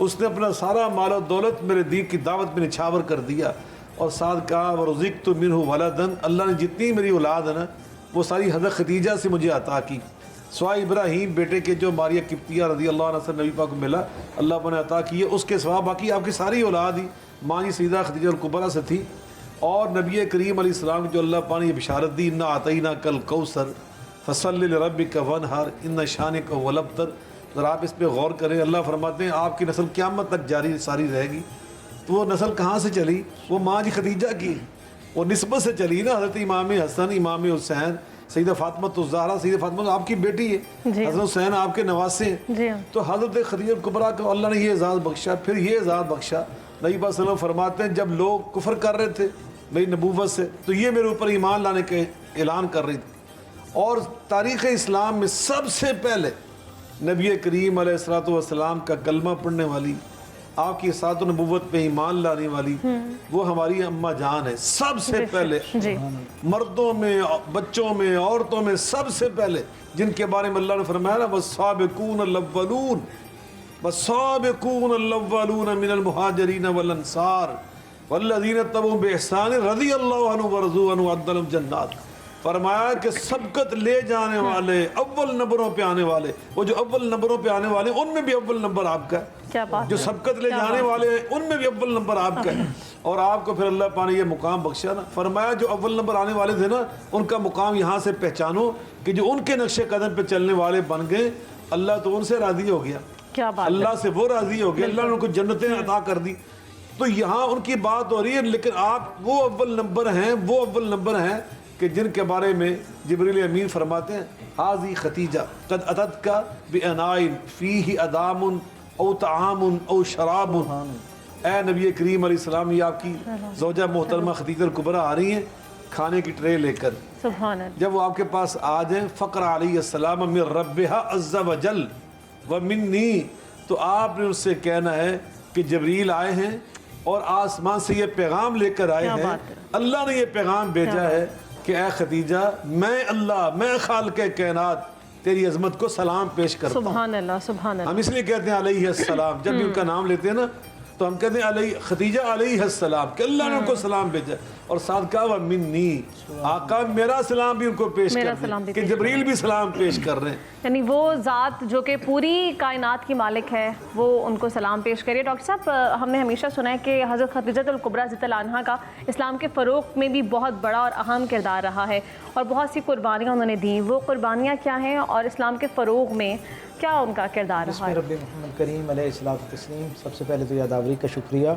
اس نے اپنا سارا مال و دولت میرے دین کی دعوت میں نچھاور کر دیا، اور ساتھ کہا وَرُزِقْتُ مِنْهُ وَلَدًا، اللہ نے جتنی میری اولاد ہے نا وہ ساری حضرت خدیجہ سے مجھے عطا کی، سوائے ابراہیم بیٹے کے جو ماریہ قبطیہ رضی اللہ عنہ سے نبی پاک کو ملا، اللہ نے عطا کی ہے، اس کے سوا باقی آپ کی ساری اولاد ہی ماں جی سیدہ خدیجہ الکبریٰ سے تھی۔ اور نبی کریم علیہ السلام جو اللہ پاک نے یہ بشارت دی، اِنَّا أَعْطَيْنَاكَ الْكَوْثَرَ فَصَلِّ لِرَبِّكَ وَانْحَرْ إِنَّ شَانِئَكَ هُوَ الْأَبْتَرُ۔ ذرا آپ اس پہ غور کریں، اللہ فرماتے ہیں آپ کی نسل قیامت تک جاری ساری رہے گی۔ تو وہ نسل کہاں سے چلی؟ وہ ماں جی خدیجہ کی، وہ نسبت سے چلی نا، حضرت امام حسن، امام حسین، سیدہ فاطمہ الزہرا، سیدہ فاطمہ آپ کی بیٹی ہے، حضرت حسین آپ کے نواسے ہیں، تو حضرت خدیجہ الکبریٰ کو اللہ نے یہ اعزاز بخشا۔ پھر یہ اعزاز بخشا، نبی پاک صلی اللہ علیہ وسلم فرماتے ہیں جب لوگ کفر کر رہے تھے میری نبوت سے، تو یہ میرے اوپر ایمان لانے کے اعلان کر رہی تھی۔ اور تاریخ اسلام میں سب سے پہلے نبی کریم علیہ الصلوۃ والسلام کا کلمہ پڑھنے والی، آپ کی ساتھ نبوت پہ ایمان لانے والی، وہ ہماری اماں جان ہے۔ سب سے پہلے مردوں میں، بچوں میں، عورتوں میں سب سے پہلے جن کے بارے میں اللہ نے فرمایا نا والسابقون الاولون والسابقون الاولون من المہاجرین والانصار والذین اتبعوہم بإحسان رضی اللہ عنہم ورضوا عنہ وأعد لہم جنات، فرمایا کہ سبقت لے جانے والے، اول نمبروں پہ آنے والے، وہ جو اول نمبروں پہ آنے والے ان میں بھی اول نمبر آپ کا ہے، جو سبقت لے جانے والے ہیں ان میں بھی اول نمبر آپ کا ہے۔ اور آپ کو پھر اللہ پاک نے یہ مقام بخشا نا، فرمایا جو اول نمبر آنے والے تھے نا ان کا مقام یہاں سے پہچانو کہ جو ان کے نقش قدم پہ چلنے والے بن گئے، اللہ تو ان سے راضی ہو گیا، اللہ سے وہ راضی ہو گیا، اللہ نے ان کو جنتیں عطا کر دی۔ تو یہاں ان کی بات ہو رہی ہے، لیکن آپ وہ اول نمبر ہیں، وہ اول نمبر ہیں کہ جن کے بارے میں جبریل امین فرماتے ہیں حاضی خدیجہ قد اتتک باناء فیہ ادام او طعام او شراب، اے نبی کریم علیہ السلام یہ آپ کی زوجہ محترمہ خدیجہ الکبریٰ آ رہی ہیں کھانے کی ٹرے لے کر، سبحان اللہ، جب وہ آپ کے پاس آ جائیں فقرأ علیہ السلام من ربہا عز وجل ومنی، تو آپ نے اس سے کہنا ہے کہ جبریل آئے ہیں اور آسمان سے یہ پیغام لے کر آئے ہیں، اللہ نے یہ پیغام بھیجا ہے کہ اے خدیجہ میں اللہ، میں خالق کائنات تیری عظمت کو سلام پیش کرتا ہوں۔ سبحان اللہ، سبحان اللہ۔ ہم اس لیے کہتے ہیں علیہ السلام، جب بھی ان کا نام لیتے ہیں نا تو ہم کہتے ہیں علیہ خدیجہ علیہ السلام، کہ اللہ نے ان کو سلام بھیجا، اور ساتھ کہا ومنی، آقا میرا سلام بھی ان کو پیش کر دیں، کہ جبریل بھی سلام پیش کر رہے ہیں، یعنی وہ ذات جو کہ پوری کائنات کی مالک ہے وہ ان کو سلام پیش کریے۔ ڈاکٹر صاحب ہم نے ہمیشہ سنا ہے کہ حضرت خدیجہ الکبریٰ رضی اللہ عنہا کا اسلام کے فروغ میں بھی بہت بڑا اور اہم کردار رہا ہے، اور بہت سی قربانیاں انہوں نے دیں، وہ قربانیاں کیا ہیں اور اسلام کے فروغ میں کیا ان کا کردار رہا ہے؟ رب محمد کریم علیہ الصلوۃ والتسلیم، سب سے پہلے تو یاداوری کا شکریہ،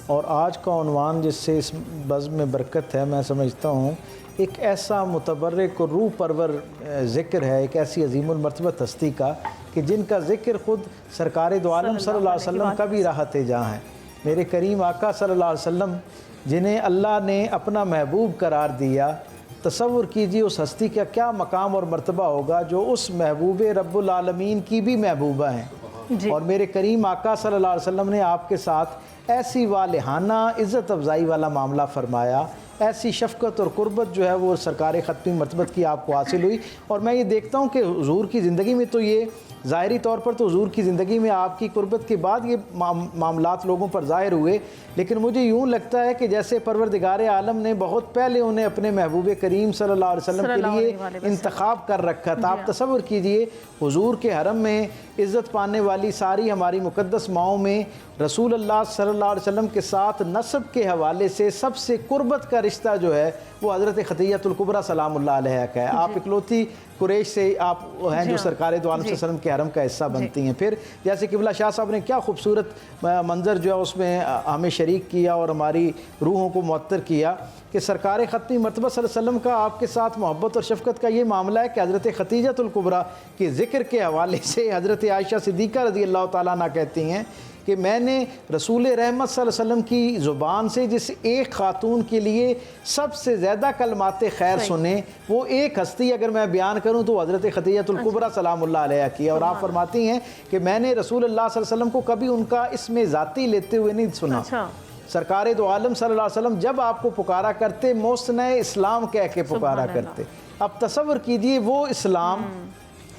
اور آج کا عنوان جس سے اس بزم میں برکت ہے، میں سمجھتا ہوں ایک ایسا متبرک اور روح پرور ذکر ہے، ایک ایسی عظیم المرتبت ہستی کا کہ جن کا ذکر خود سرکار دو عالم صلی اللہ علیہ وسلم کا بھی راحت جاں ہے، میرے کریم آقا صلی اللہ علیہ وسلم جنہیں اللہ نے اپنا محبوب قرار دیا۔ تصور کیجئے اس ہستی کا کیا مقام اور مرتبہ ہوگا جو اس محبوب رب العالمین کی بھی محبوبہ ہیں، اور میرے کریم آقا صلی اللہ علیہ وسلم نے آپ کے ساتھ ایسی والہانہ عزت افزائی والا معاملہ فرمایا، ایسی شفقت اور قربت جو ہے وہ سرکار ختمی مرتبت کی آپ کو حاصل ہوئی۔ اور میں یہ دیکھتا ہوں کہ حضور کی زندگی میں تو یہ ظاہری طور پر تو حضور کی زندگی میں آپ کی قربت کے بعد یہ معاملات لوگوں پر ظاہر ہوئے، لیکن مجھے یوں لگتا ہے کہ جیسے پروردگار عالم نے بہت پہلے انہیں اپنے محبوب کریم صلی اللہ علیہ وسلم کے لیے انتخاب کر رکھا تھا۔ آپ تصور کیجئے حضور کے حرم میں عزت پانے والی ساری ہماری مقدس ماؤں میں رسول اللہ صلی اللہ علیہ وسلم کے ساتھ نسب کے حوالے سے سب سے قربت کا رشتہ جو ہے وہ حضرت خدیجہ الکبریٰ سلام اللہ علیہ کا ہے۔ آپ اکلوتی قریش سے آپ ہیں جو سرکار دو عالم صلی اللہ علیہ وسلم کے حرم کا حصہ بنتی ہیں۔ پھر جیسے قبلہ شاہ صاحب نے کیا خوبصورت منظر جو ہے اس میں ہمیں شریک کیا اور ہماری روحوں کو معطر کیا کہ سرکار ختمی مرتبہ صلی اللہ علیہ وسلم کا آپ کے ساتھ محبت اور شفقت کا یہ معاملہ ہے کہ حضرت خدیجہ الکبریٰ کے ذکر کے حوالے سے حضرت عائشہ صدیقہ رضی اللہ تعالیٰ عنہ کہتی ہیں کہ میں نے رسول رحمت صلی اللہ علیہ وسلم کی زبان سے جس ایک خاتون کے لیے سب سے زیادہ کلمات خیر سنے، وہ ایک ہستی اگر میں بیان کروں تو حضرت خدیجہ الکبریٰ سلام اللہ علیہ کی، اور آپ فرماتی ہیں کہ میں نے رسول اللہ صلی اللہ علیہ وسلم کو کبھی ان کا اسم ذاتی لیتے ہوئے نہیں سنا۔ سرکار دو عالم صلی اللہ علیہ وسلم جب آپ کو پکارا کرتے محسن اسلام کہہ کے پکارا کرتے۔ اب تصور کیجئے وہ اسلام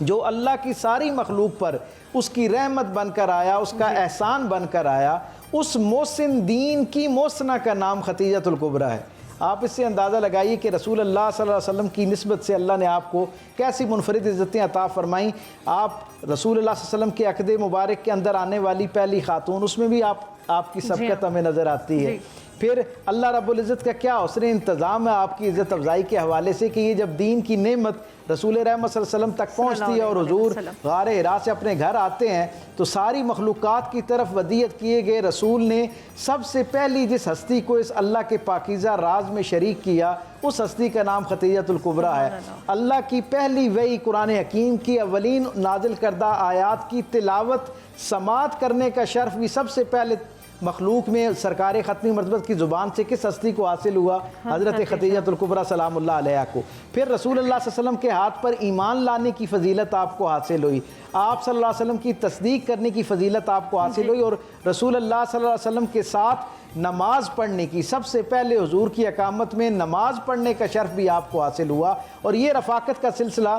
جو اللہ کی ساری مخلوق پر اس کی رحمت بن کر آیا، اس کا احسان بن کر آیا، اس محسن دین کی محسنہ کا نام ختیجۃ الکبریٰ ہے۔ آپ اس سے اندازہ لگائیے کہ رسول اللہ صلی اللہ علیہ وسلم کی نسبت سے اللہ نے آپ کو کیسی منفرد عزتیں عطا فرمائیں۔ آپ رسول اللہ صلی اللہ علیہ وسلم کے عقد مبارک کے اندر آنے والی پہلی خاتون، اس میں بھی آپ کی سبقت ہمیں نظر آتی ہے۔ پھر اللہ رب العزت کا کیا حسن انتظام ہے آپ کی عزت افزائی کے حوالے سے کہ یہ جب دین کی نعمت رسول رحمت صلی اللہ علیہ وسلم تک پہنچتی ہے اور حضور غار حرا سے اپنے گھر آتے ہیں تو ساری مخلوقات کی طرف ودیت کیے گئے رسول نے سب سے پہلی جس ہستی کو اس اللہ کے پاکیزہ راز میں شریک کیا اس ہستی کا نام ختیجۃ الکبریٰ ہے۔ اللہ کی پہلی وحی قرآن حکیم کی اولین نازل کردہ آیات کی تلاوت سماعت کرنے کا شرف بھی سب سے پہلے مخلوق میں سرکار ختمی مرتبت کی زبان سے کس ہستی کو حاصل ہوا؟ حضرت ختیجۃ الکبریٰ سلام اللہ علیہ کو۔ پھر رسول اللہ صلی اللہ علیہ وسلم کے ہاتھ پر ایمان لانے کی فضیلت آپ کو حاصل ہوئی، آپ صلی اللہ علیہ وسلم کی تصدیق کرنے کی فضیلت آپ کو حاصل ہوئی، اور رسول اللہ صلی اللہ علیہ وسلم کے ساتھ نماز پڑھنے کی، سب سے پہلے حضور کی اقامت میں نماز پڑھنے کا شرف بھی آپ کو حاصل ہوا۔ اور یہ رفاقت کا سلسلہ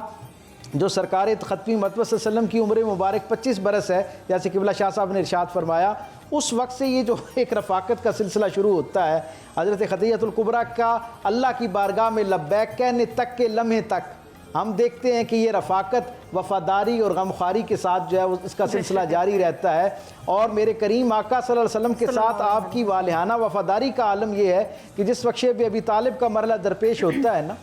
جو سرکار ختمی مرتبہ صلی اللہ علیہ وسلم کی عمر مبارک 25 برس ہے، جیسے قبلہ شاہ صاحب نے ارشاد فرمایا، اس وقت سے یہ جو ایک رفاقت کا سلسلہ شروع ہوتا ہے حضرت ختیجۃ الکبریٰ کا اللہ کی بارگاہ میں لبیک کہنے تک کے لمحے تک ہم دیکھتے ہیں کہ یہ رفاقت وفاداری اور غمخواری کے ساتھ جو ہے اس کا سلسلہ جاری رہتا ہے۔ اور میرے کریم آقا صلی اللہ علیہ وسلم کے ساتھ آپ کی والہانہ وفاداری کا عالم یہ ہے کہ جس وقت شیب ابی طالب کا مرحلہ درپیش ہوتا ہے نا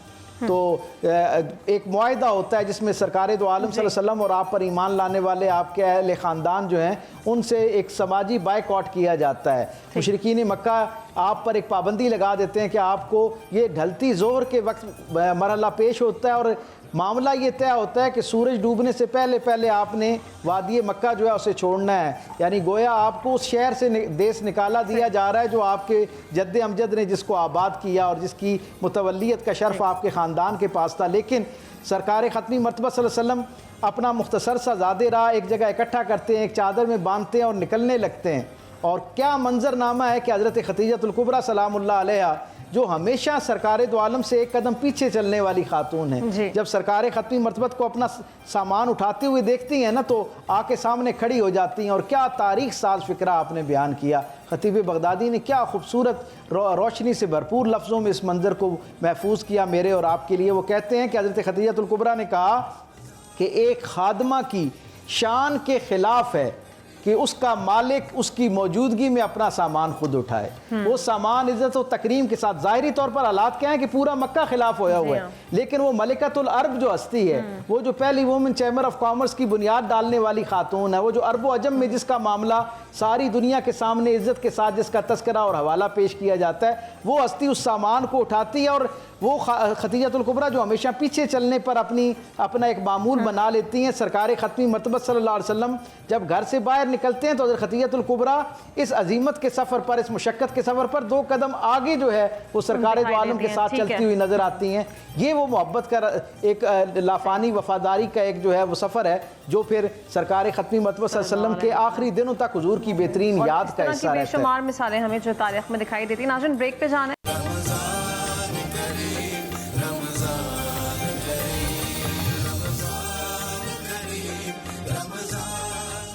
تو ایک معاہدہ ہوتا ہے جس میں سرکار دو عالم صلی اللہ علیہ وسلم اور آپ پر ایمان لانے والے آپ کے اہل خاندان جو ہیں ان سے ایک سماجی بائیکاٹ کیا جاتا ہے۔ مشرکین مکہ آپ پر ایک پابندی لگا دیتے ہیں کہ آپ کو یہ ڈھلتی ظہر کے وقت مرحلہ پیش ہوتا ہے اور معاملہ یہ طے ہوتا ہے کہ سورج ڈوبنے سے پہلے پہلے آپ نے وادی مکہ جو ہے اسے چھوڑنا ہے، یعنی گویا آپ کو اس شہر سے دیس نکالا دیا جا رہا ہے جو آپ کے جد امجد نے جس کو آباد کیا اور جس کی متولیت کا شرف آپ کے خاندان کے پاس تھا۔ لیکن سرکار ختمی مرتبہ صلی اللہ علیہ وسلم اپنا مختصر سا زادِ راہ ایک جگہ اکٹھا کرتے ہیں، ایک چادر میں باندھتے ہیں اور نکلنے لگتے ہیں، اور کیا منظرنامہ ہے کہ حضرت ختیجۃ الکبریٰ سلام اللہ علیہ جو ہمیشہ سرکار دو عالم سے ایک قدم پیچھے چلنے والی خاتون ہیں، جب سرکار ختمی مرتبت کو اپنا سامان اٹھاتے ہوئے دیکھتی ہیں نا تو آ کے سامنے کھڑی ہو جاتی ہیں، اور کیا تاریخ ساز فکرہ آپ نے بیان کیا۔ خطیب بغدادی نے کیا خوبصورت روشنی سے بھرپور لفظوں میں اس منظر کو محفوظ کیا میرے اور آپ کے لیے۔ وہ کہتے ہیں کہ حضرت ختیجۃ الکبریٰ نے کہا کہ ایک خادمہ کی شان کے خلاف ہے کہ اس کا مالک اس کی موجودگی میں اپنا سامان خود اٹھائے۔ وہ سامان عزت و تکریم کے ساتھ، ظاہری طور پر حالات کیا ہیں کہ پورا مکہ خلاف ہویا ہوا ہے، لیکن وہ ملکۃ العرب جو ہستی ہے، وہ جو پہلی وومن چیمبر آف کامرس کی بنیاد ڈالنے والی خاتون ہے، وہ جو عرب و عجم میں جس کا معاملہ ساری دنیا کے سامنے عزت کے ساتھ جس کا تذکرہ اور حوالہ پیش کیا جاتا ہے، وہ ہستی اس سامان کو اٹھاتی ہے۔ اور وہ ختیجۃ الکبریٰ جو ہمیشہ پیچھے چلنے پر اپنا ایک معمول بنا لیتی ہیں، سرکار ختمی مرتبہ صلی اللہ علیہ وسلم جب گھر سے باہر نکلتے ہیں تو حضرت ختیجۃ الکبریٰ اس عظیمت کے سفر پر، اس مشقت کے سفر پر 2 قدم آگے جو ہے وہ سرکار دو عالم کے ساتھ چلتی ہوئی نظر آتی ہیں۔ یہ وہ محبت کا ایک لافانی وفاداری کا ایک جو ہے وہ سفر ہے جو پھر سرکار ختمی مرتبہ صلی اللہ علیہ وسلم کے آخری دنوں تک حضور کی بہترین یاد کا حصہ رہتا ہے۔ بے شمار مثالیں ہمیں جو تاریخ میں دکھائی دیتی ہیں۔ ناظرین بریک پہ جانا ہے۔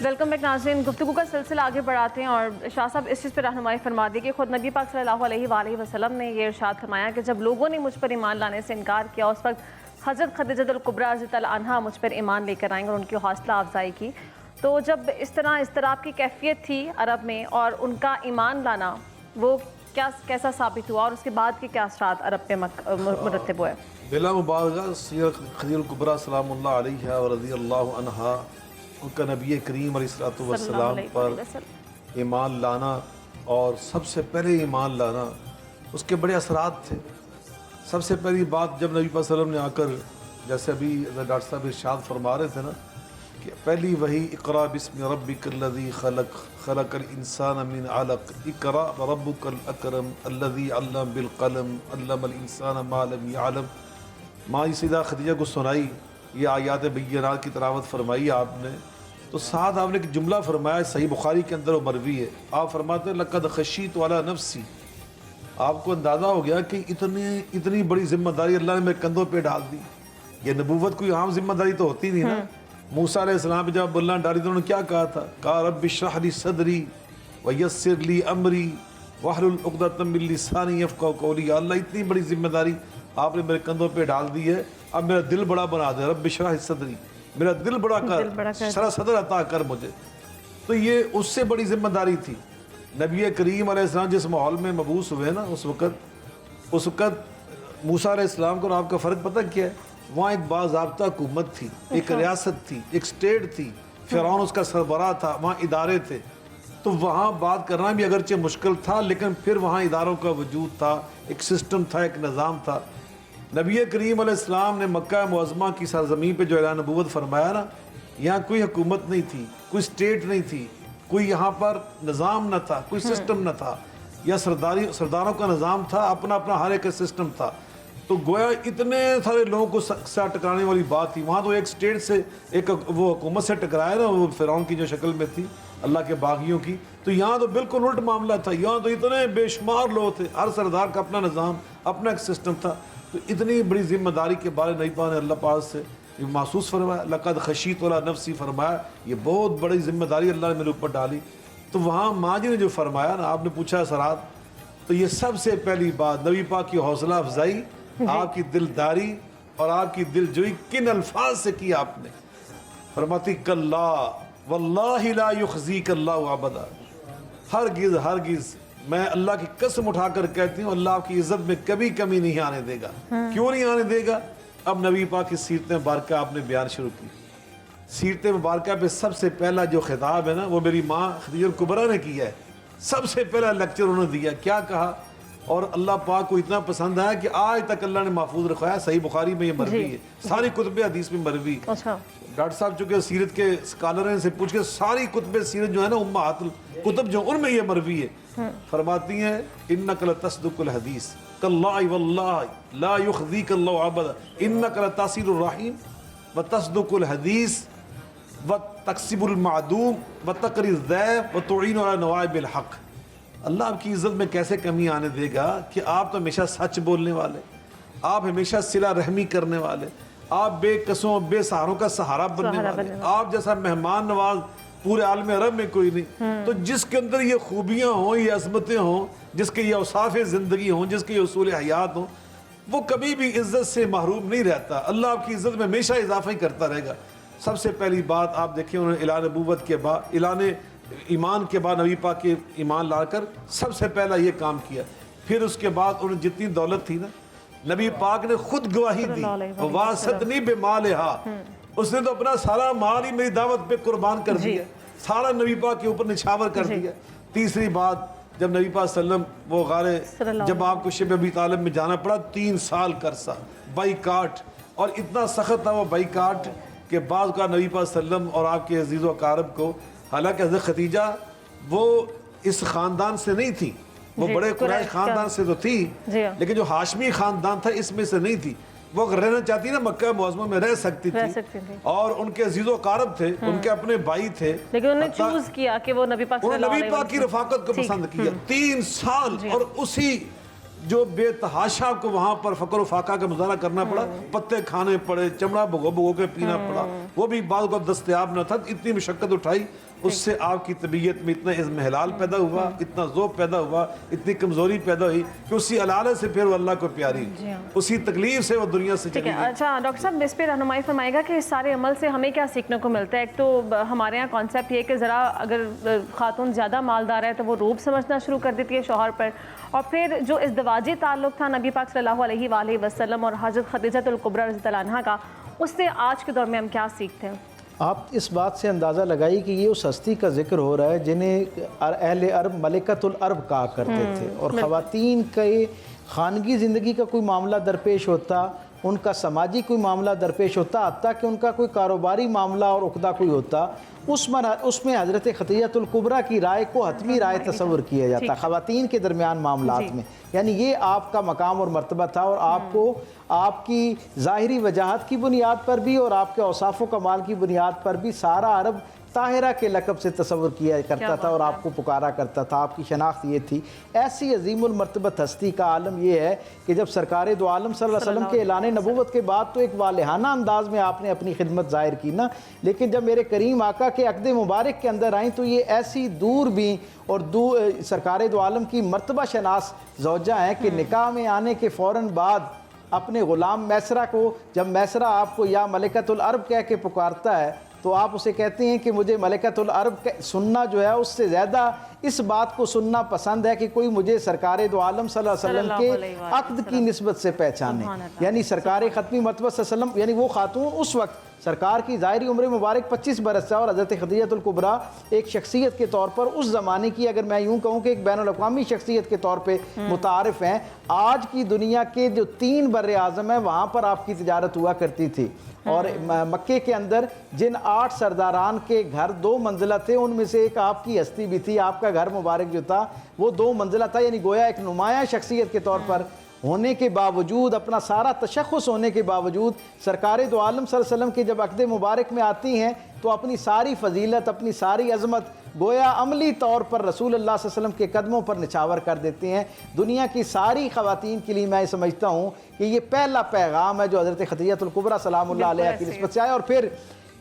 ویلکم بیک ناظرین، گفتگو کا سلسلہ آگے بڑھاتے ہیں اور شاہ صاحب اس چیز پہ رہنمائی فرما دی کہ خود نبی پاک صلی اللہ علیہ وآلہ وسلم نے یہ ارشاد فرمایا کہ جب لوگوں نے مجھ پر ایمان لانے سے انکار کیا اس وقت حضرت ختیجۃ الکبریٰ رضی اللہ عنہا مجھ پر ایمان لے کر آئیں اور ان کی حوصلہ افزائی کی۔ تو جب اس طرح اضطراب کی کیفیت تھی عرب میں اور ان کا ایمان لانا وہ کیسا ثابت ہوا اور اس کے بعد کے کیا اثرات عرب پہ مرتب ہوئے؟ بلا مبالغہ سیرت ختیجۃ الکبریٰ سلام اللہ علیہ و رضی اللہ عنہا، ان کا نبی کریم علیہ الصلوۃ والسلام پر ایمان لانا اور سب سے پہلے ایمان لانا اس کے بڑے اثرات تھے۔ سب سے پہلی بات جب نبی پاک صلی اللہ علیہ وسلم نے آ کر، جیسے ابھی ڈاکٹر صاحب ارشاد فرما رہے تھے نا کہ پہلی وحی اقرا بسم ربک الذی خلق خلق الانسان من علق اقرا وربک الاکرم الذی علم بالقلم علم الانسان ما لم یعلم، ماں سیدہ خدیجہ کو سنائی، یہ آیات بینات کی تلاوت فرمائی آپ نے، تو ساتھ آپ نے ایک جملہ فرمایا صحیح بخاری کے اندر وہ مروی ہے، آپ فرماتے ہیں لقد خشیت علی نفسی، آپ کو اندازہ ہو گیا کہ اتنی بڑی ذمہ داری اللہ نے میرے کندھوں پہ ڈال دی یہ نبوت کوئی عام ذمہ داری تو ہوتی نہیں نا. موسیٰ علیہ السلام پہ جب بلّہ ڈالی تو انہوں نے کیا کہا تھا؟ کہا رب اشرح لی صدری ویسر لی امری واحلل عقدۃ من لسانی یفقہوا قولی. یا اللہ اتنی بڑی ذمہ داری آپ نے میرے کندھوں پہ ڈال دی ہے, اب میرا دل بڑا بنا دے. رب اشرح لی صدری, میرا دل بڑا کر, شرح صدر عطا کر مجھے. تو یہ اس سے بڑی ذمہ داری تھی. نبی کریم علیہ السلام جس ماحول میں مبعوث ہوئے نا, اس وقت موسیٰ علیہ السلام کو اور آپ کا فرق پتہ کیا ہے؟ وہاں ایک باضابطہ حکومت تھی, ایک ریاست تھی, ایک سٹیٹ تھی, فرعون اس کا سربراہ تھا, وہاں ادارے تھے. تو وہاں بات کرنا بھی اگرچہ مشکل تھا, لیکن پھر وہاں اداروں کا وجود تھا, ایک سسٹم تھا, ایک نظام تھا. نبی کریم علیہ السلام نے مکہ معظمہ کی سرزمین پہ جو اعلان نبوت فرمایا نا, یہاں کوئی حکومت نہیں تھی, کوئی سٹیٹ نہیں تھی, کوئی یہاں پر نظام نہ تھا, کوئی سسٹم نہ تھا. یا سرداروں کا نظام تھا, اپنا اپنا ہر ایک سسٹم تھا. تو گویا اتنے سارے لوگوں کو ساتھ ٹکرانے والی بات تھی. وہاں تو ایک سٹیٹ سے, ایک وہ حکومت سے ٹکرایا نا, وہ فرعون کی جو شکل میں تھی, اللہ کے باغیوں کی. تو یہاں تو بالکل الٹ معاملہ تھا. یہاں تو اتنے بے شمار لوگ تھے, ہر سردار کا اپنا نظام, اپنا ایک سسٹم تھا. تو اتنی بڑی ذمہ داری کے بارے نبی پاک نے اللہ پاک سے یہ محسوس فرمایا. لقد خشیت علی نفسی فرمایا, یہ بہت بڑی ذمہ داری اللہ نے میرے اوپر ڈالی. تو وہاں ماں جی نے جو فرمایا نا, آپ نے پوچھا اثرات, تو یہ سب سے پہلی بات نبی پاک کی حوصلہ افزائی, آپ کی دلداری اور آپ کی دل جوئی کن الفاظ سے کی آپ نے. فرماتی کلا واللہ لا یخزیک اللہ ابدا, ہرگز میں اللہ کی قسم اٹھا کر کہتی ہوں, اللہ آپ کی عزت میں کبھی کمی نہیں آنے دے گا. کیوں نہیں آنے دے گا؟ اب نبی پاک کی سیرت مبارکہ آپ نے بیان شروع کی. سیرت مبارکہ پہ سب سے پہلا جو خطاب ہے نا, وہ میری ماں خدیجہ الکبریٰ نے کیا ہے. سب سے پہلا لیکچر انہوں نے دیا, کیا کہا, اور اللہ پاک کو اتنا پسند آیا کہ آج تک اللہ نے محفوظ رکھا ہے. صحیح بخاری میں یہ مروی ہے, ساری کتب حدیث میں مروی. ڈاکٹر صاحب چونکہ سیرت کے اسکالر ہیں, سے پوچھ کے ساری کتب سیرت جو ہے نا, امہات الکتب جو, ان میں یہ مروی ہے. فرماتی ہیں انک لتصدق الحدیث کاللہ واللہ لا یخزیک اللہ ابدا انک لتصل الرحیم وتصدق الحدیث وتکسب المعدوم وتقری الضیف وتعین علی نوائب الحق. اللہ آپ کی عزت میں کیسے کمی آنے دے گا کہ آپ تو ہمیشہ سچ بولنے والے, آپ ہمیشہ صلہ رحمی کرنے والے, آپ بے قصوں بے سہاروں کا سہارا بننے والے, آپ جیسا مہمان نواز پورے عالم عرب میں کوئی نہیں. تو جس کے اندر یہ خوبیاں ہوں, یہ عظمتیں ہوں, جس کے یہ اوصاف زندگی ہوں, جس کے یہ اصول حیات ہوں, وہ کبھی بھی عزت سے محروم نہیں رہتا. اللہ آپ کی عزت میں ہمیشہ اضافہ ہی کرتا رہے گا. سب سے پہلی بات آپ دیکھیں, انہوں نے اعلان نبوت کے بعد, اعلان ایمان کے بعد نبی پاک کے ایمان لا کر سب سے پہلا یہ کام کیا. پھر اس کے بعد انہوں نے جتنی دولت تھی نا, نبی پاک نے خود گواہی دی, واسطنی بمالہا, اس نے تو اپنا سارا مال ہی میری دعوت پہ قربان کر دیا, سارا نبی پاک کے اوپر نچھاور کر دیا. تیسری بات, جب نبی پاک صلی اللہ علیہ وسلم وہ غار, جب آپ کو شب ابی طالب میں جانا پڑا 3 سال کا عرصہ بائیکاٹ, اور اتنا سخت تھا وہ بائیکاٹ کہ بعض کا نبی پاک صلی اللہ علیہ وسلم اور آپ کے عزیز و اقارب کو, حالانکہ حضرت خدیجہ وہ اس خاندان سے نہیں تھی, وہ بڑے قریش خاندان سے تو تھی, لیکن جو ہاشمی خاندان تھا اس میں سے نہیں تھی. وہ اگر رہنا چاہتی نا مکہ معظمہ میں رہ سکتی تھی, اور ان کے عزیز و اقارب تھے, ان کے اپنے بھائی تھے, لیکن انہوں نے چوز کیا کہ وہ نبی پاک نبی پاک کی رفاقت کو پسند کیا. 3 سال, اور اسی جو بے تحاشا کو وہاں پر فقر و فاقہ کا مظاہرہ کرنا پڑا, پتے کھانے پڑے, چمڑا بھگو کے پینا پڑا, وہ بھی بعض کو دستیاب نہ تھا. اتنی مشقت اٹھائی, اس سے آپ کی طبیعت میں اتنا اضمحلال پیدا ہوا, اتنا ذوق پیدا ہوا, اتنی کمزوری پیدا ہوئی کہ اسی علالہ سے پھر وہ اللہ کو پیاری, اسی تکلیف سے وہ دنیا سے چلی گئی. اچھا ڈاکٹر صاحب, اس پہ رہنمائی فرمائے گا کہ اس سارے عمل سے ہمیں کیا سیکھنے کو ملتا ہے. ایک تو ہمارے یہاں کانسیپٹ یہ کہ ذرا اگر خاتون زیادہ مالدار ہے تو وہ روب سمجھنا شروع کر دیتی ہے شوہر پر, اور پھر جو ازدواجی تعلق تھا نبی پاک صلی اللہ علیہ وآلہ وسلم اور حضرت خدیجہ الکبریٰ رضی اللہ عنہا کا, اس سے آج کے دور میں ہم کیا سیکھتے ہیں؟ آپ اس بات سے اندازہ لگائی کہ یہ اس ہستی کا ذکر ہو رہا ہے جنہیں اہل عرب ملکۃ العرب کہا کرتے تھے, اور خواتین کے خانگی زندگی کا کوئی معاملہ درپیش ہوتا, ان کا سماجی کوئی معاملہ درپیش ہوتا, حتیٰ کہ ان کا کوئی کاروباری معاملہ اور عقدہ کوئی ہوتا, اس میں حضرت خدیجہ الکبریٰ کی رائے کو حتمی رائے تصور کیا جاتا خواتین کے درمیان معاملات میں. یعنی یہ آپ کا مقام اور مرتبہ تھا, اور آپ کو آپ کی ظاہری وجاہت کی بنیاد پر بھی اور آپ کے اوصاف و کمال کی بنیاد پر بھی سارا عرب طاہرہ کے لقب سے تصور کیا کرتا تھا اور آپ کو پکارا کرتا تھا. آپ کی شناخت یہ تھی. ایسی عظیم المرتبت ہستی کا عالم یہ ہے کہ جب سرکار دو عالم صلی اللہ علیہ وسلم کے اعلان نبوت کے بعد تو ایک والہانہ انداز میں آپ نے اپنی خدمت ظاہر کی نا, لیکن جب میرے کریم آقا کے عقد مبارک کے اندر آئیں تو یہ ایسی دور بھی اور سرکار دو عالم کی مرتبہ شناس زوجہ ہیں کہ نکاح میں آنے کے فوراً بعد اپنے غلام میسرہ کو, جب میسرہ آپ کو یا ملکۃ العرب کہہ کے پکارتا ہے تو آپ اسے کہتے ہیں کہ مجھے ملکۃ العرب سننا جو ہے اس سے زیادہ اس بات کو سننا پسند ہے کہ کوئی مجھے سرکار دو عالم صلی اللہ علیہ وسلم کے عقد کی نسبت سے پہچانے. یعنی سرکار ختمی مرتبہ صلی اللہ علیہ وسلم, یعنی وہ خاتون اس وقت سرکار کی ظاہری عمر مبارک 25 برس ہے اور حضرت خدیجہ الکبریٰ ایک شخصیت کے طور پر اس زمانے کی, اگر میں یوں کہوں کہ ایک بین الاقوامی شخصیت کے طور پہ متعارف ہیں. آج کی دنیا کے جو 3 بر اعظم ہیں وہاں پر آپ کی تجارت ہوا کرتی تھی, اور مکے کے اندر جن 8 سرداران کے گھر 2 منزلہ تھے ان میں سے ایک آپ کی ہستی بھی تھی. آپ کا گھر مبارک جو تھا وہ 2 منزلہ تھا, یعنی گویا ایک نمایاں شخصیت کے طور پر ہونے کے باوجود, اپنا سارا تشخص ہونے کے باوجود, سرکار دو عالم صلی اللہ علیہ وسلم کے جب عقد مبارک میں آتی ہیں تو اپنی ساری فضیلت, اپنی ساری عظمت گویا عملی طور پر رسول اللہ صلی اللہ علیہ وسلم کے قدموں پر نچھاور کر دیتے ہیں. دنیا کی ساری خواتین کے لیے میں سمجھتا ہوں کہ یہ پہلا پیغام ہے جو حضرت خدیجہ الکبریٰ سلام اللہ علیہ کی نسبت سے آیا. اور پھر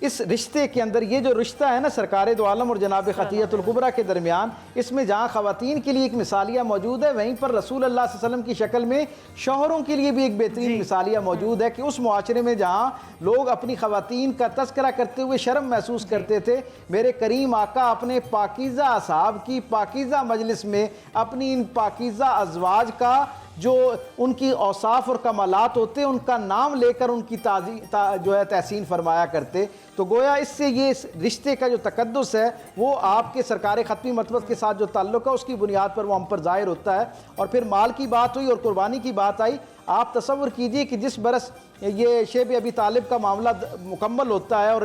اس رشتے کے اندر یہ جو رشتہ ہے نا سرکار دو عالم اور جناب خدیجہ الکبریٰ کے درمیان, اس میں جہاں خواتین کے لیے ایک مثالیہ موجود ہے وہیں پر رسول اللہ صلی اللہ علیہ وسلم کی شکل میں شوہروں کے لیے بھی ایک بہترین مثالیہ موجود ہے کہ اس معاشرے میں جہاں لوگ اپنی خواتین کا تذکرہ کرتے ہوئے شرم محسوس کرتے تھے, میرے کریم آقا اپنے پاکیزہ اصحاب کی پاکیزہ مجلس میں اپنی ان پاکیزہ ازواج کا جو ان کی اوصاف اور کمالات ہوتے ان کا نام لے کر ان کی جو ہے تحسین فرمایا کرتے. تو گویا اس سے یہ رشتے کا جو تقدس ہے وہ آپ کے سرکار ختمی مرتبت کے ساتھ جو تعلق ہے اس کی بنیاد پر وہ ہم پر ظاہر ہوتا ہے. اور پھر مال کی بات ہوئی اور قربانی کی بات آئی. آپ تصور کیجئے کہ جس برس یہ شیب ابی طالب کا معاملہ مکمل ہوتا ہے اور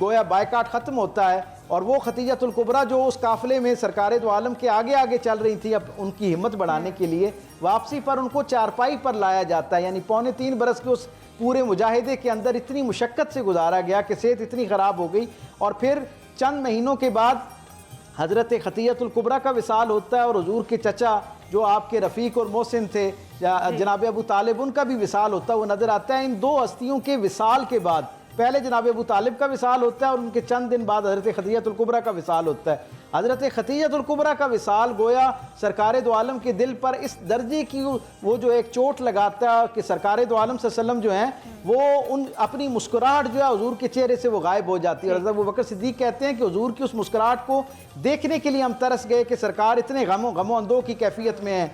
گویا بائیکاٹ ختم ہوتا ہے, اور وہ خدیجہ الکبریٰ جو اس قافلے میں سرکار دو عالم کے آگے آگے چل رہی تھی اب ان کی ہمت بڑھانے کے لیے, واپسی پر ان کو چارپائی پر لایا جاتا ہے. یعنی 3.25 برس کے اس پورے مجاہدے کے اندر اتنی مشقت سے گزارا گیا کہ صحت اتنی خراب ہو گئی, اور پھر چند مہینوں کے بعد حضرت خدیجہ الکبریٰ کا وصال ہوتا ہے اور حضور کے چچا جو آپ کے رفیق اور محسن تھے جناب ابو طالب, ان کا بھی وصال ہوتا ہے. وہ نظر آتا ہے ان 2 ہستیوں کے وصال کے بعد, پہلے جناب ابو طالب کا وصال ہوتا ہے اور ان کے چند دن بعد حضرت خدیجہ الکبریٰ کا وصال ہوتا ہے. حضرت خدیجہ الکبریٰ کا وصال گویا سرکار دو عالم کے دل پر اس درجے کی وہ جو ایک چوٹ لگاتا ہے کہ سرکار دو عالم صلی اللہ علیہ وسلم جو ہیں وہ اپنی مسکراہٹ جو ہے حضور کے چہرے سے وہ غائب ہو جاتی ہے. اور حضرت ابوبکر صدیق کہتے ہیں کہ حضور کی اس مسکراہٹ کو دیکھنے کے لیے ہم ترس گئے کہ سرکار اتنے غم و اندوہ کی کیفیت میں ہیں.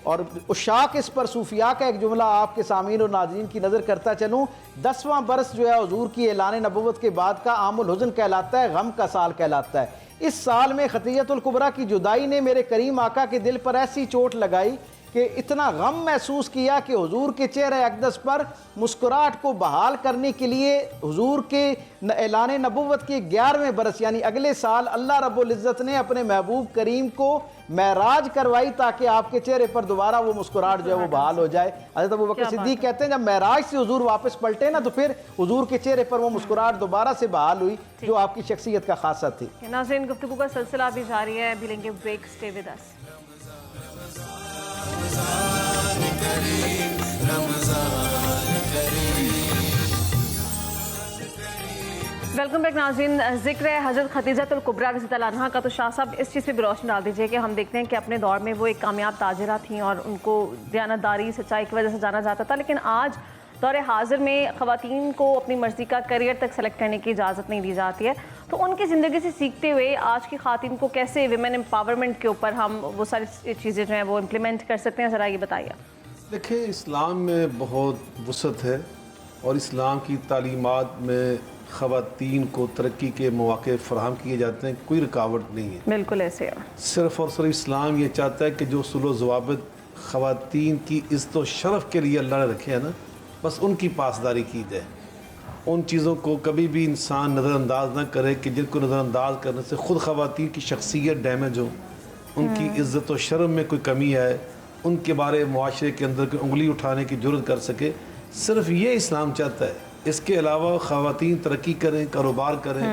اور اشاق اس پر صوفیاء کا ایک جملہ آپ کے سامعین اور ناظرین کی نظر کرتا چلوں, 10واں برس جو ہے حضور کی اعلان نبوت کے بعد کا عام الحزن کہلاتا ہے, غم کا سال کہلاتا ہے. اس سال میں خدیجہ الکبریٰ کی جدائی نے میرے کریم آقا کے دل پر ایسی چوٹ لگائی کہ اتنا غم محسوس کیا کہ حضور کے چہرہ اقدس پر مسکراہٹ کو بحال کرنے کے لیے حضور کے اعلان نبوت کے 11ویں برس یعنی اگلے سال اللہ رب العزت نے اپنے محبوب کریم کو معراج کروائی تاکہ آپ کے چہرے پر دوبارہ وہ مسکراہٹ جو ہے وہ بحال ہو جائے. حضرت ابوبکر صدیق کہتے ہیں جب معراج سے حضور واپس پلٹے نا تو پھر حضور کے چہرے پر وہ مسکراہٹ دوبارہ سے بحال ہوئی جو آپ کی شخصیت کا خاصہ تھی. ناظرین گفتگو کا سلسلہ بھی جاری ہے, بھی لیں گے break, stay with us. Welcome back ناظرین. ذکر ہے حضرت خدیجہ الکبریٰ رضی اللہ عنہا کا, تو شاہ صاحب اس چیز پہ بھی روشنی ڈال دیجئے کہ ہم دیکھتے ہیں کہ اپنے دور میں وہ ایک کامیاب تاجرہ تھیں اور ان کو دیانتداری سچائی کی وجہ سے جانا جاتا تھا, لیکن آج دور حاضر میں خواتین کو اپنی مرضی کا کریئر تک سلیکٹ کرنے کی اجازت نہیں دی جاتی ہے. تو ان کی زندگی سے سیکھتے ہوئے آج کی خواتین کو کیسے ویمن امپاورمنٹ کے اوپر ہم وہ ساری چیزیں جو ہیں وہ امپلیمنٹ کر سکتے ہیں, ذرا یہ بتائیے. دیکھیں اسلام میں بہت وسعت ہے اور اسلام کی تعلیمات میں خواتین کو ترقی کے مواقع فراہم کیے جاتے ہیں, کوئی رکاوٹ نہیں ہے. بالکل ایسے ہے. صرف اور صرف اسلام یہ چاہتا ہے کہ جو اصول و ضوابط خواتین کی عزت و شرف کے لیے اللہ نے رکھے ہیں نا, بس ان کی پاسداری کی جائے. ان چیزوں کو کبھی بھی انسان نظر انداز نہ کرے کہ جن کو نظر انداز کرنے سے خود خواتین کی شخصیت ڈیمیج ہو, ان کی عزت و شرم میں کوئی کمی آئے, ان کے بارے معاشرے کے اندر کوئی انگلی اٹھانے کی جرت کر سکے. صرف یہ اسلام چاہتا ہے. اس کے علاوہ خواتین ترقی کریں, کاروبار کریں,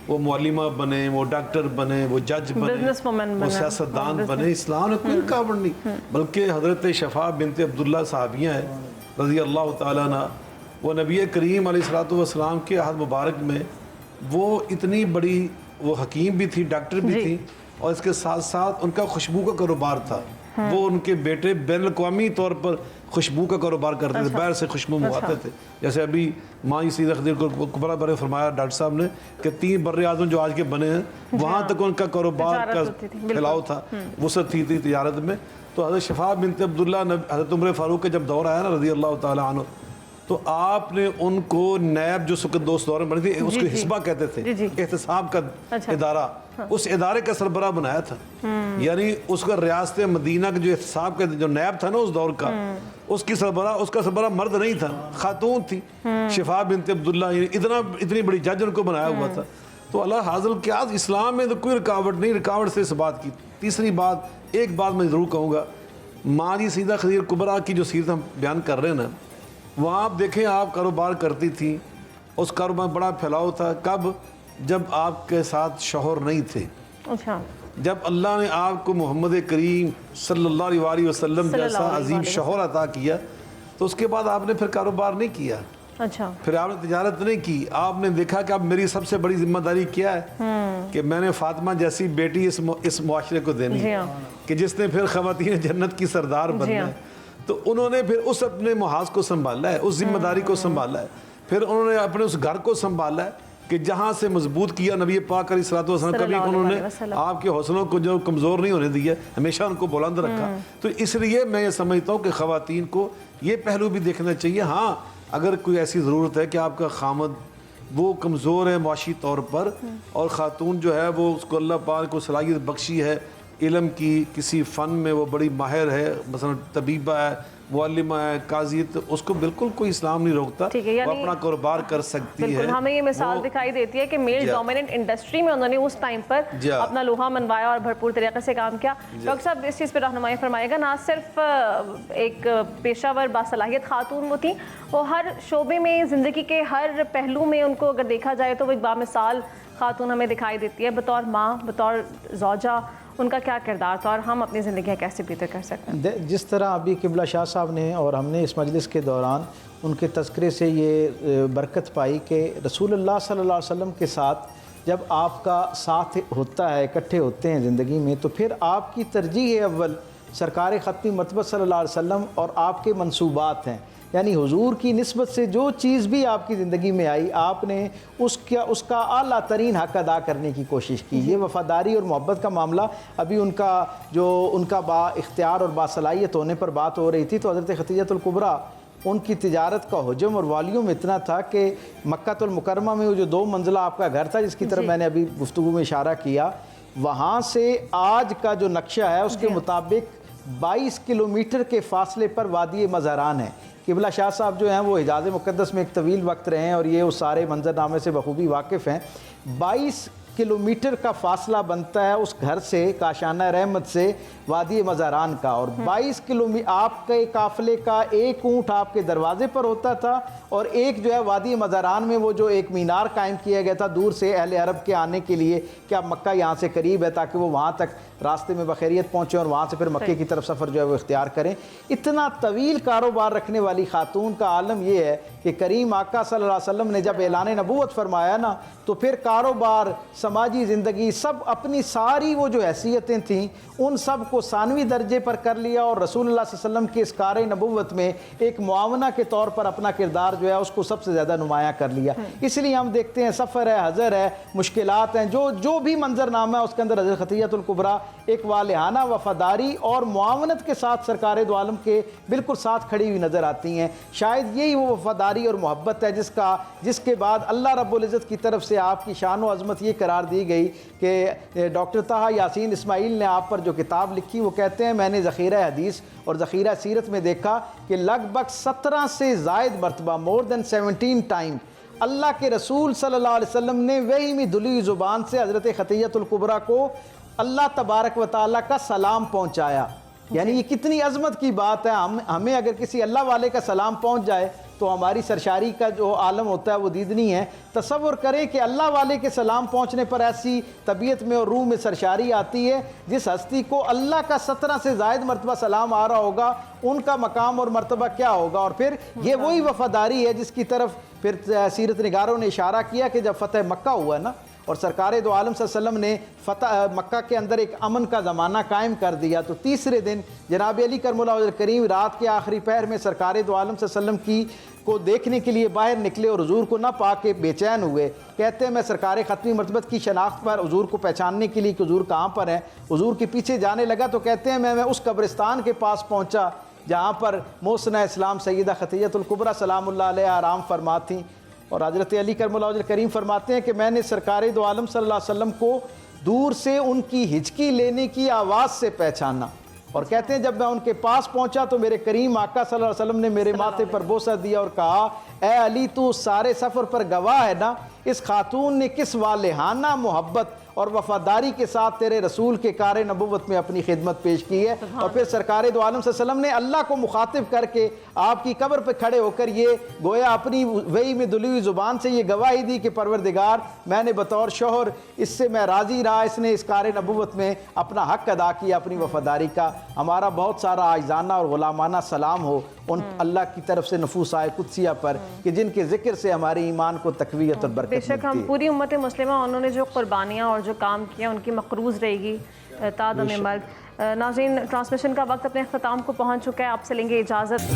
وہ معلمہ بنیں, وہ ڈاکٹر بنیں, وہ جج بنیں, وہ سیاستدان بنیں, اسلام نے کوئی رکاوٹ نہیں. بلکہ حضرت شفاء بنت عبداللہ صحابیہ ہیں رضی اللہ تعالیٰ عنہ, وہ نبی کریم علیہ الصلوۃ والسلام کے عہد مبارک میں وہ اتنی بڑی وہ حکیم بھی تھی, ڈاکٹر بھی تھی, اور اس کے ساتھ ساتھ ان کا خوشبو کا کاروبار تھا. وہ ان کے بیٹے بین الاقوامی طور پر خوشبو کا کاروبار کرتے تھے, باہر سے خوشبو منگواتے تھے. جیسے ابھی ماں سیدہ خدیجہ کبریٰ بارے فرمایا ڈاکٹر صاحب نے کہ 3 بر اعظم جو آج کے بنے ہیں وہاں تک ان کا کاروبار کا پھیلاؤ تھا, وسعت تھی تجارت میں. تو حضرت شفاء بنت عبداللہ حضرت عمر فاروق کا جب دور آیا نا رضی اللہ تعالیٰ عنہ, تو آپ نے ان کو نیب جو سکت دوست دور میں بنی تھی, اس کو حسبہ کہتے تھے, احتساب کا ادارہ, اس ادارے کا سربراہ بنایا تھا. یعنی اس کا ریاست مدینہ کا جو احتساب کا جو نیب تھا نا اس دور کا, اس کا سربراہ مرد نہیں تھا, خاتون تھی شفاء بنت عبداللہ. اتنی بڑی جج ان کو بنایا ہوا تھا. تو اللہ حاضر کیا اسلام میں تو کوئی رکاوٹ نہیں. رکاوٹ سے اس بات کی. تیسری بات, ایک بات میں ضرور کہوں گا, ماں سیدہ خدیجہ کبریٰ کی جو سیرت ہم بیان کر رہے ہیں نا, وہاں آپ دیکھیں آپ کاروبار کرتی تھی, اس کاروبار میں بڑا پھیلاؤ تھا. کب؟ جب آپ کے ساتھ شوہر نہیں تھے. جب اللہ نے آپ کو محمد کریم صلی اللہ علیہ وسلم جیسا عظیم شوہر عطا کیا, تو اس کے بعد آپ نے پھر کاروبار نہیں کیا, پھر آپ نے تجارت نہیں کی. آپ نے دیکھا کہ اب میری سب سے بڑی ذمہ داری کیا ہے کہ میں نے فاطمہ جیسی بیٹی اس معاشرے کو دینی ہے کہ جس نے پھر خواتین جنت کی سردار بننا ہے. تو انہوں نے پھر اس اپنے محاذ کو سنبھالا ہے, اس ذمہ داری کو سنبھالا ہے. پھر انہوں نے اپنے اس گھر کو سنبھالا ہے کہ جہاں سے مضبوط کیا نبی پاک علیہ الصلوۃ والسلام, کبھی انہوں نے آپ کے حوصلوں کو جو کمزور نہیں ہونے دیا, ہمیشہ ان کو بلند رکھا. تو اس لیے میں یہ سمجھتا ہوں کہ خواتین کو یہ پہلو بھی دیکھنا چاہیے. ہاں اگر کوئی ایسی ضرورت ہے کہ آپ کا خامد وہ کمزور ہے معاشی طور پر, اور خاتون جو ہے وہ اس کو اللہ پاک کو صلاحیت بخشی ہے علم کی, کسی فن میں وہ بڑی ماہر ہے, مثلا طبیبہ ہے, معلمہ ہے, قاضی, تو اس کو بالکل کوئی اسلام نہیں روکتا, وہ اپنا کاروبار کر سکتی ہے. ہمیں یہ مثال دکھائی دیتی ہے کہ میل ڈومیننٹ انڈسٹری میں انہوں نے اس ٹائم پر اپنا لوہا منوایا اور بھرپور طریقے سے کام کیا. ڈاکٹر صاحب اس چیز پہ رہنمائی فرمائے گا. نہ صرف ایک پیشہ ور باصلاحیت خاتون وہ تھیں, وہ ہر شعبے میں زندگی کے ہر پہلو میں ان کو اگر دیکھا جائے تو وہ ایک بامثال خاتون ہمیں دکھائی دیتی ہے. بطور ماں, بطور زوجہ, ان کا کیا کردار تھا اور ہم اپنی زندگیاں کیسے بہتر کر سکتے ہیں؟ جس طرح ابھی قبلہ شاہ صاحب نے اور ہم نے اس مجلس کے دوران ان کے تذکرے سے یہ برکت پائی کہ رسول اللہ صلی اللہ علیہ وسلم کے ساتھ جب آپ کا ساتھ ہوتا ہے, اکٹھے ہوتے ہیں زندگی میں, تو پھر آپ کی ترجیح اول سرکار ختمی مرتبہ صلی اللہ علیہ وسلم اور آپ کے منصوبات ہیں. یعنی حضور کی نسبت سے جو چیز بھی آپ کی زندگی میں آئی, آپ نے اس کا اعلیٰ ترین حق ادا کرنے کی کوشش کی. یہ وفاداری اور محبت کا معاملہ ابھی ان کا با اختیار اور باصلاحیت ہونے پر بات ہو رہی تھی, تو حضرت خدیجہ الکبریٰ ان کی تجارت کا حجم اور والیوم اتنا تھا کہ مکہ المکرمہ میں وہ جو 2 منزلہ آپ کا گھر تھا, جس کی طرف میں نے ابھی گفتگو میں اشارہ کیا, وہاں سے آج کا جو نقشہ ہے اس کے مطابق 22 کلومیٹر کے فاصلے پر وادی مزاران ہے. قبلہ شاہ صاحب جو ہیں وہ حجاز مقدس میں ایک طویل وقت رہے ہیں اور یہ اس سارے منظرنامے سے بخوبی واقف ہیں. 22 کلومیٹر کا فاصلہ بنتا ہے اس گھر سے, کاشانہ رحمت سے وادی مزاران کا, اور 22 کلومیٹر آپ کے قافلے کا ایک اونٹ آپ کے دروازے پر ہوتا تھا, اور ایک جو ہے وادی مزاران میں وہ جو ایک مینار قائم کیا گیا تھا دور سے اہل عرب کے آنے کے لیے کہ اب مکہ یہاں سے قریب ہے, تاکہ وہ وہاں تک راستے میں بخیریت پہنچے اور وہاں سے پھر مکے کی طرف سفر جو ہے وہ اختیار کریں. اتنا طویل کاروبار رکھنے والی خاتون کا عالم یہ ہے کہ کریم آقا صلی اللہ علیہ وسلم نے جب اعلان نبوت فرمایا نا, تو پھر کاروبار, سماجی زندگی, سب اپنی ساری وہ جو حیثیتیں تھیں ان سب کو ثانوی درجے پر کر لیا, اور رسول اللہ صلی اللہ علیہ وسلم کے اس کار نبوت میں ایک معاونہ کے طور پر اپنا کردار جو ہے اس کو سب سے زیادہ نمایاں کر لیا. اس لیے ہم دیکھتے ہیں سفر ہے, حضر ہے, مشکلات ہیں, جو بھی منظرنامہ ہے اس کے اندر حضرت خدیجہ الکبریٰ ایک والہانہ وفاداری اور معاونت کے ساتھ سرکار دو عالم کے بالکل ساتھ کھڑی ہوئی نظر آتی ہیں. شاید یہی وہ وفاداری اور محبت ہے جس کے بعد اللہ رب العزت کی طرف سے آپ کی شان و عظمت یہ قرار دی گئی کہ ڈاکٹر طہ یاسین اسماعیل نے آپ پر جو کتاب لکھی, وہ کہتے ہیں میں نے ذخیرہ حدیث اور ذخیرہ سیرت میں دیکھا کہ لگ بھگ 17 سے زائد مرتبہ, مور دین 17 ٹائم, اللہ کے رسول صلی اللہ علیہ وسلم نے وہی میں دلی زبان سے حضرت خدیجہ الکبریٰ کو اللہ تبارک و تعالیٰ کا سلام پہنچایا. یعنی یہ کتنی عظمت کی بات ہے. ہمیں اگر کسی اللہ والے کا سلام پہنچ جائے تو ہماری سرشاری کا جو عالم ہوتا ہے وہ دیدنی ہے۔ تصور کریں کہ اللہ والے کے سلام پہنچنے پر ایسی طبیعت میں اور روح میں سرشاری آتی ہے، جس ہستی کو اللہ کا 17 سے زائد مرتبہ سلام آ رہا ہوگا، ان کا مقام اور مرتبہ کیا ہوگا۔ اور پھر یہ وہی وفاداری ہے جس کی طرف پھر سیرت نگاروں نے اشارہ کیا کہ جب فتح مکہ ہوا نا، اور سرکار دو عالم صلی اللہ علیہ وسلم نے فتح مکہ کے اندر ایک امن کا زمانہ قائم کر دیا، تو تیسرے دن جناب علی کرم اللہ وجہ الکریم رات کے آخری پہر میں سرکار دو عالم صلی اللہ علیہ وسلم کو دیکھنے کے لیے باہر نکلے اور حضور کو نہ پا کے بے چین ہوئے۔ کہتے ہیں میں سرکار ختمی مرتبت کی شناخت پر حضور کو پہچاننے کے لیے کہ حضور کہاں پر ہیں، حضور کے پیچھے جانے لگا تو کہتے ہیں میں اس قبرستان کے پاس پہنچا جہاں پر محسنہ اسلام سیدہ خدیجہ الکبریٰ سلام اللہ علیہا آرام فرما تھیں، اور حضرت علی کرم اللہ وجہ الکریم فرماتے ہیں کہ میں نے سرکار دو عالم صلی اللہ علیہ وسلم کو دور سے ان کی ہچکی لینے کی آواز سے پہچانا، اور کہتے ہیں جب میں ان کے پاس پہنچا تو میرے کریم آقا صلی اللہ علیہ وسلم نے میرے ماتھے پر بوسہ دیا اور کہا اے علی تو سارے سفر پر گواہ ہے نا، اس خاتون نے کس والہانہ محبت اور وفاداری کے ساتھ تیرے رسول کے کار نبوت میں اپنی خدمت پیش کی ہے۔ اور پھر سرکار دو عالم صلی اللہ علیہ وسلم نے اللہ کو مخاطب کر کے آپ کی قبر پہ کھڑے ہو کر یہ گویا اپنی وحی میں دلی ہوئی زبان سے یہ گواہی دی کہ پروردگار میں نے بطور شوہر اس سے میں راضی رہا، اس نے اس کار نبوت میں اپنا حق ادا کیا اپنی وفاداری کا۔ ہمارا بہت سارا عاجزانہ اور غلامانہ سلام ہو ان اللہ کی طرف سے نفوس قدسیہ پر کہ جن کے ذکر سے ہماری ایمان کو تقویت اور برکت بے ملتی ہے۔ شک ہم پوری امت مسلمہ انہوں نے جو قربانیاں اور جو کام کیا ان کی مقروض رہے گی تا دم مرگ۔ ناظرین ٹرانسمیشن کا وقت اپنے اختتام کو پہنچ چکا ہے، آپ سے لیں گے اجازت۔